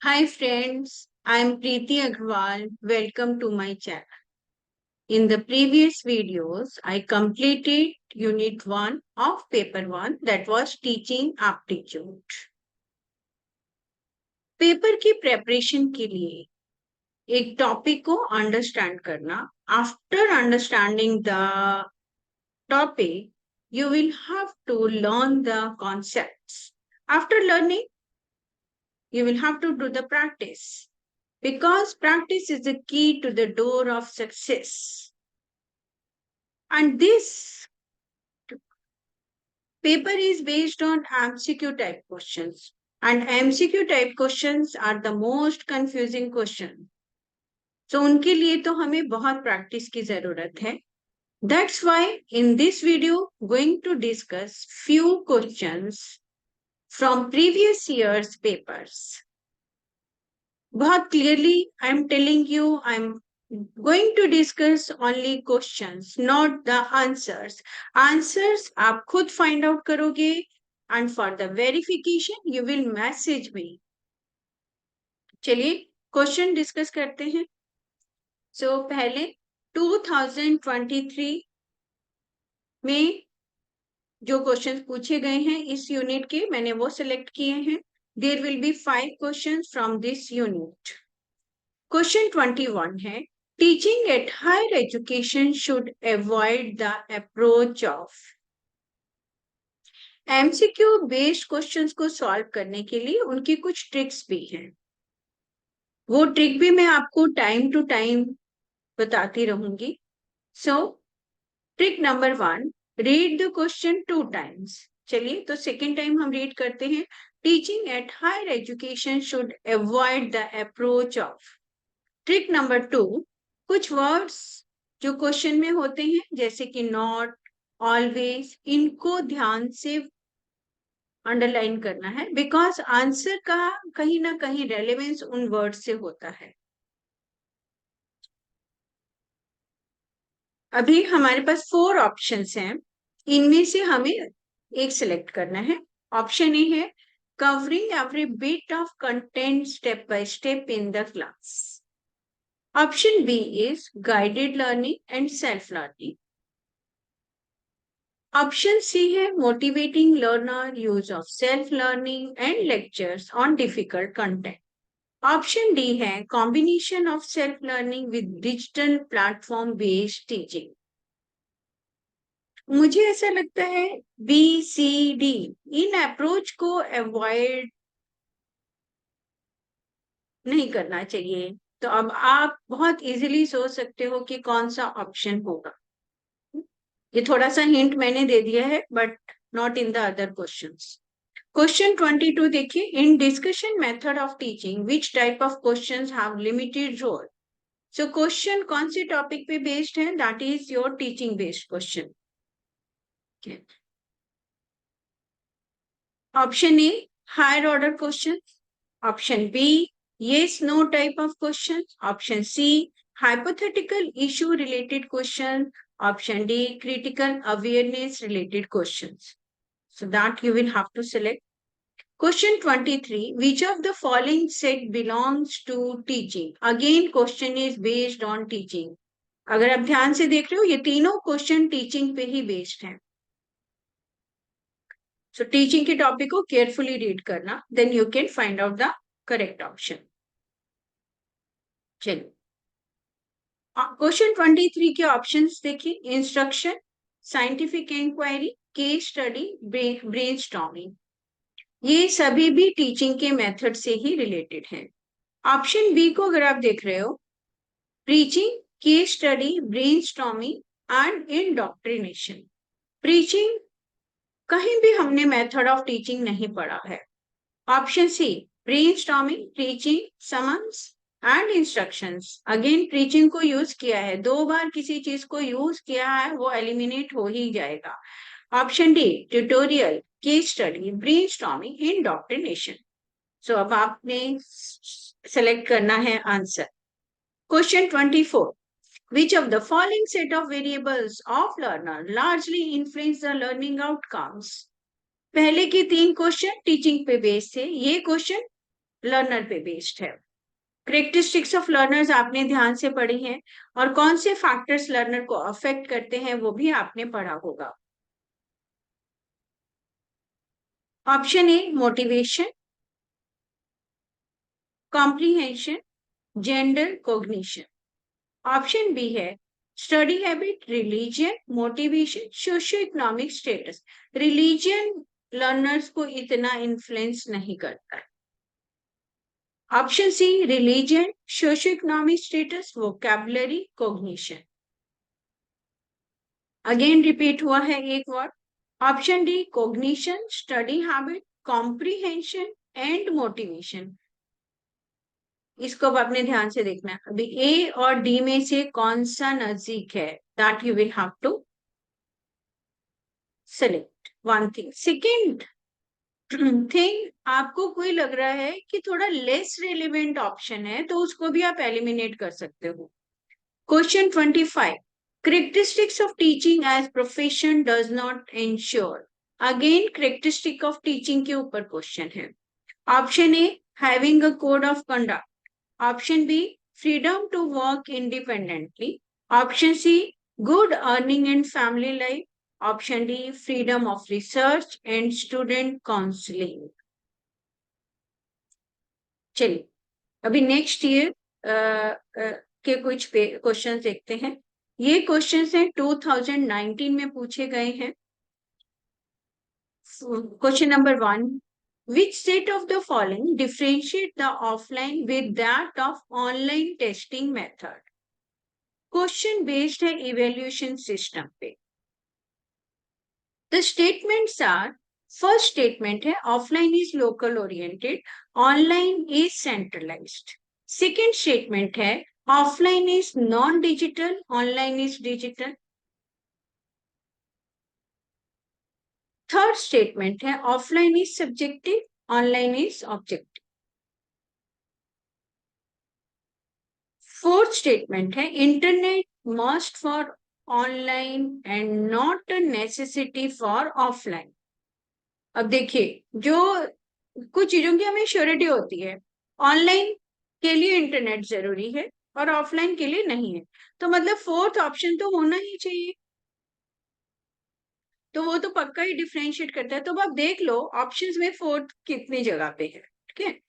Hi friends, I am Preeti Agrawal. Welcome to my channel. In the previous videos, I completed Unit 1 of Paper 1 that was Teaching Aptitude. Paper की preparation के लिए एक topic को understand करना. After understanding the topic, you will have to learn the concepts. After learning, you will have to do the practice. Because practice is the key to the door of success. And this paper is based on MCQ type questions. And MCQ type questions are the most confusing question. So उनके लिए तो हमें बहुत practice की जरूरत है. That's why in this video, going to discuss few questions from previous year's papers. बहुत clearly, I'm telling you, I'm going to discuss only questions, not the answers. Answers आप खुद find out करोगे and for the verification you will message me. चलिए question discuss करते हैं. So पहले 2023 में जो क्वेश्चन पूछे गए हैं इस यूनिट के मैंने वो सिलेक्ट किए हैं. There will be 5 questions from this unit. Question 21 है Teaching at higher education should avoid the approach of. MCQ based questions को सॉल्व करने के लिए उनकी कुछ ट्रिक्स भी हैं. वो ट्रिक भी मैं आपको टाइम टू टाइम बताती रहूंगी. So trick number 1, read the question 2 times. चलिए तो सेकेंड टाइम हम रीड करते हैं. Teaching at higher education should avoid the approach of. Trick number 2, कुछ वर्ड्स जो क्वेश्चन में होते हैं जैसे कि नॉट, ऑलवेज, इनको ध्यान से अंडरलाइन करना है बिकॉज आंसर का कहीं ना कहीं रेलेवेंस उन वर्ड से होता है. अभी हमारे पास 4 ऑप्शंस हैं. इनमें से हमें एक सिलेक्ट करना है. ऑप्शन ए है covering every bit of content step by step in the class. Option B is guided learning and self-learning. Option C है motivating learner, use of self-learning and lectures on difficult content. Option D है combination of self-learning with digital platform-based teaching. मुझे ऐसा लगता है BCD in approach को avoid नहीं करना चाहिए. तो अब आप बहुत इजीली सोच सकते हो कि कौन सा ऑप्शन होगा. ये थोड़ा सा हिंट मैंने दे दिया है but not in the other questions. Question 22 देखिए. In discussion method of teaching which type of questions have limited role. So question कौन से टॉपिक पे बेस्ड है? That is your teaching based question. Option A higher order question. Option B yes no type of question. Option C hypothetical issue related question. Option D critical awareness related questions. So that you will have to select. Question 23, which of the following set belongs to teaching? Again question is based on teaching. अगर आप ध्यान से देख रहे हो ये तीनों question teaching पे ही बेस्ड हैं. सो टीचिंग के टॉपिक को केयरफुली रीड करना, then you can find out the correct option. चलिए क्वेश्चन 23 के ऑप्शंस देखिए. Instruction, scientific inquiry, case study, brainstorming. ये सभी भी टीचिंग के मेथड से ही रिलेटेड हैं. ऑप्शन बी को अगर आप देख रहे हो, preaching, case study, brainstorming and indoctrination. Preaching कहीं भी हमने मेथड ऑफ टीचिंग नहीं पढ़ा है. Option C brainstorming, preaching, summons and instructions. Again preaching को यूज किया है. 2 बार किसी चीज को यूज किया है वो एलिमिनेट हो ही जाएगा. Option D tutorial, case study, brainstorming, indoctrination. So अब आपने सेलेक्ट करना है answer. Question 24, which of the following set of variables of learner largely influence the learning outcomes. पहले के 3 क्वेश्चन टीचिंग पे बेस्ड थे. ये क्वेश्चन लर्नर पे बेस्ड है। करेक्टरिस्टिक्स ऑफ लर्नर्स आपने ध्यान से पढ़ी हैं, और कौन से फैक्टर्स लर्नर को अफेक्ट करते हैं वो भी आपने पढ़ा होगा। Option A motivation, comprehension, gender, cognition. Option B है study habit, religion, motivation, socio economic status. Religion learners को इतना इन्फ्लुएंस नहीं करता है। Option C religion, socio economic status, vocabulary, cognition. Again repeat हुआ है एक word. Option D cognition, study habit, comprehension and motivation. इसको अब अपने ध्यान से देखना है। अभी ए और डी में से कौन सा नजदीक है, that you will have to select one thing. Second thing, आपको कोई लग रहा है कि थोड़ा लेस रेलिवेंट ऑप्शन है तो उसको भी आप एलिमिनेट कर सकते हो। Question 25, characteristics of teaching as profession does not ensure। Again characteristic of teaching के ऊपर क्वेश्चन है। Option A having a code of conduct, option B freedom to work independently, option C good earning and family life, option D freedom of research and student counseling। चलिए अभी next year के कुछ question देखते हैं। ये question है 2019 में पूछे गए हैं। Question number 1, which set of the following differentiate the offline with that of online testing method। Question based है इवेल्यूएशन सिस्टम पे। The statements are, first statement है offline is local oriented, online is centralized। Second statement है offline is non-digital, online is digital। Third statement है offline is subjective, online is objective। Fourth statement है internet must for online and not a necessity for offline। अब देखिए, जो कुछ चीजों की हमें श्योरिटी होती है, ऑनलाइन के लिए इंटरनेट जरूरी है और ऑफलाइन के लिए नहीं है, तो मतलब फोर्थ ऑप्शन तो होना ही चाहिए, तो वो तो पक्का ही डिफरेंशिएट करता है। तो आप देख लो ऑप्शंस में फोर्थ कितनी जगह पे है। ठीक है,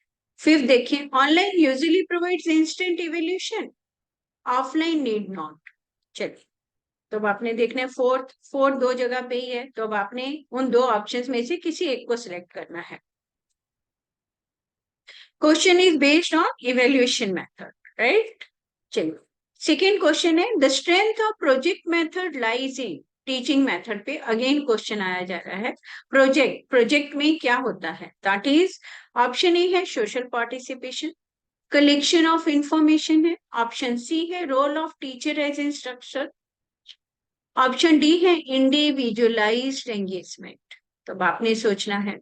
फिफ्थ देखिए, online usually provides instant evolution, offline need not. चलिए, तो अब आपने देखना है फोर्थ फोर्थ दो जगह पे ही है, तो अब आपने उन दो ऑप्शंस में से किसी एक को सिलेक्ट करना है। Question is based on evaluation method, right. चलिए, सेकेंड क्वेश्चन है the strength of project method lies in teaching method पे अगेन क्वेश्चन आया जा रहा है। प्रोजेक्ट प्रोजेक्ट में क्या होता है, दैट इज ऑप्शन ए है social participation, collection of information है, ऑप्शन सी है role of teacher as instructor, option D है इंडिविजुअलाइज्ड एंगेजमेंट। तो अब आपने सोचना है।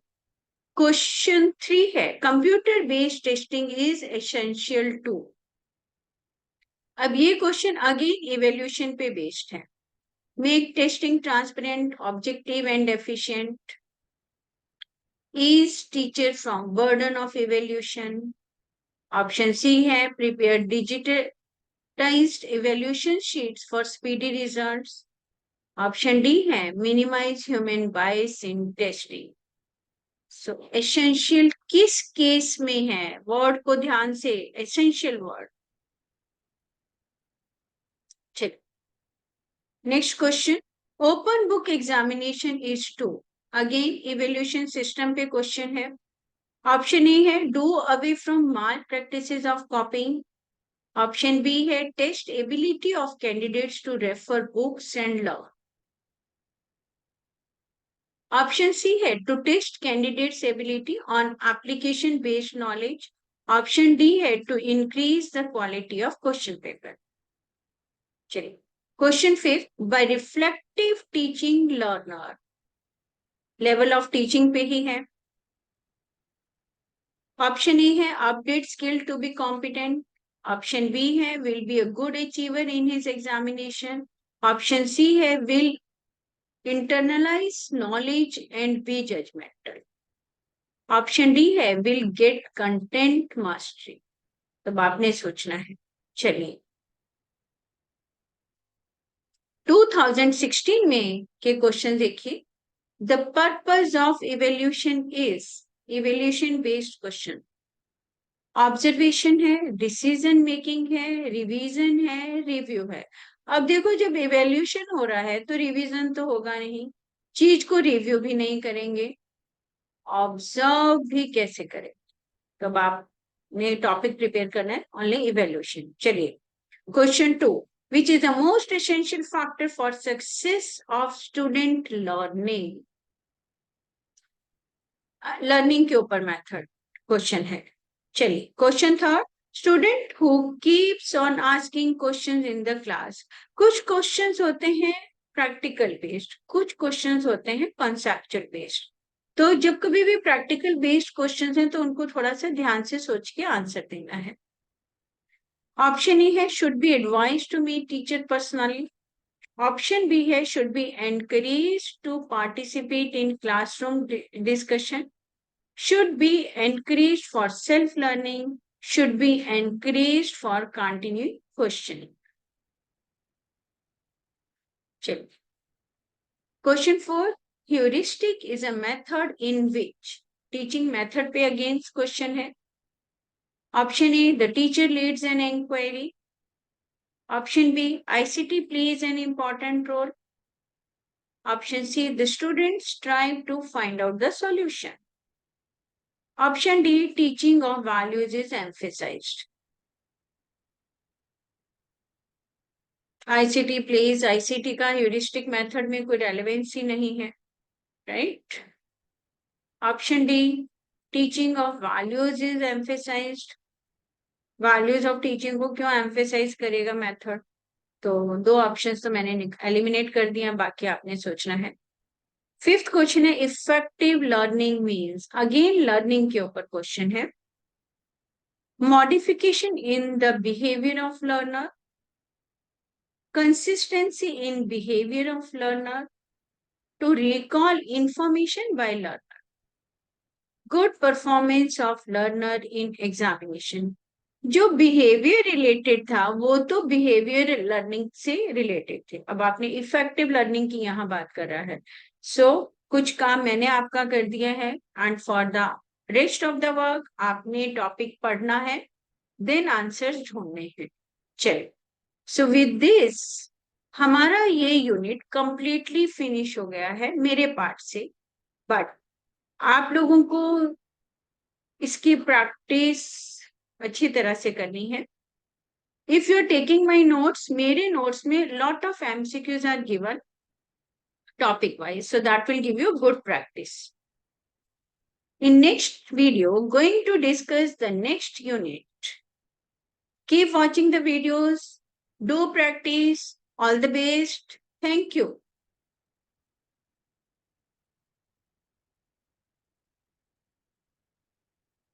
क्वेश्चन 3 है computer based testing is essential to. अब ये क्वेश्चन अगेन इवेल्यूशन पे बेस्ड है। Make testing transparent, objective and efficient, ease teacher from burden of evaluation, option C है prepare digitalized evaluation sheets for speedy results, option D है minimise human bias in testing. So essential किस case में है, word को ध्यान से, essential word. चलिए, next question, open book examination is to. Again evaluation system पे क्वेश्चन है। ऑप्शन ए है do away from malpractices of copying, option B है test ability of candidates to refer books and learn, option C है to test candidates ability on application based knowledge, option D है to increase the quality of question paper. चलिए, question 5, by reflective teaching learner, level of teaching पे ही है। Option A है update skill to be competent, option B है will be a good achiever in his examination, option C है will internalize knowledge and be judgmental। Option D है will get content mastery. तब आपने सोचना है। चलिए 2016 में के क्वेश्चन देखिए। The purpose of evaluation is, evaluation based question, observation है, डिसीजन मेकिंग है, रिवीजन है, रिव्यू है। अब देखो जब इवेल्यूशन हो रहा है तो रिवीजन तो होगा नहीं, चीज को रिव्यू भी नहीं करेंगे, ऑब्जर्व भी कैसे करें। तब आपने टॉपिक प्रिपेयर करना है ओनली इवेल्यूशन। चलिए question 2, which is the most essential factor for success of student learning. Learning के ऊपर मेथड क्वेश्चन है। चलिए question third, student who keeps on asking questions in the class. कुछ क्वेश्चंस होते हैं प्रैक्टिकल बेस्ड, कुछ questions होते हैं कॉन्सेप्चुअल बेस्ड। तो जब कभी भी प्रैक्टिकल बेस्ड क्वेश्चंस हैं तो उनको थोड़ा सा ध्यान से सोच के आंसर देना है। ऑप्शन ए है should be advise to meet teacher personally. Option B है should be encourage to participate in classroom discussion, should be encouraged for self-learning, should be encouraged for continuing questioning. चलिए question 4, heuristic is a method in which, teaching method पे against question है। Option A the teacher leads an inquiry, option B ICT plays an important role, option C the students try to find out the solution, option D teaching of values is emphasised. ICT plays, ICT का heuristic method में कोई relevance ही नहीं है, right. Option D teaching of values is emphasised, values of teaching को क्यों emphasise करेगा method. तो दो ऑप्शंस तो मैंने एलिमिनेट कर दिया, बाकी आपने सोचना है। फिफ्थ क्वेश्चन है effective learning means, again learning के ऊपर क्वेश्चन है। Modification in the behaviour of learner, consistency in behavior of learner, to recall information by learner, good performance of learner in examination। जो बिहेवियर रिलेटेड था वो तो behaviour learning से related थे, अब आपने इफेक्टिव लर्निंग की यहाँ बात कर रहा है। कुछ काम मैंने आपका कर दिया है and for the rest of the work आपने टॉपिक पढ़ना है, देन आंसर्स ढूंढने हैं। चलिए सो विद दिस हमारा ये यूनिट कंप्लीटली फिनिश हो गया है मेरे पार्ट से, बट आप लोगों को इसकी प्रैक्टिस अच्छी तरह से करनी है। If you are taking my notes, मेरे नोट्स में lot of MCQs are given topic wise, so that will give you good practice. In next video, going to discuss the next unit. Keep watching the videos. Do practice. All the best. Thank you.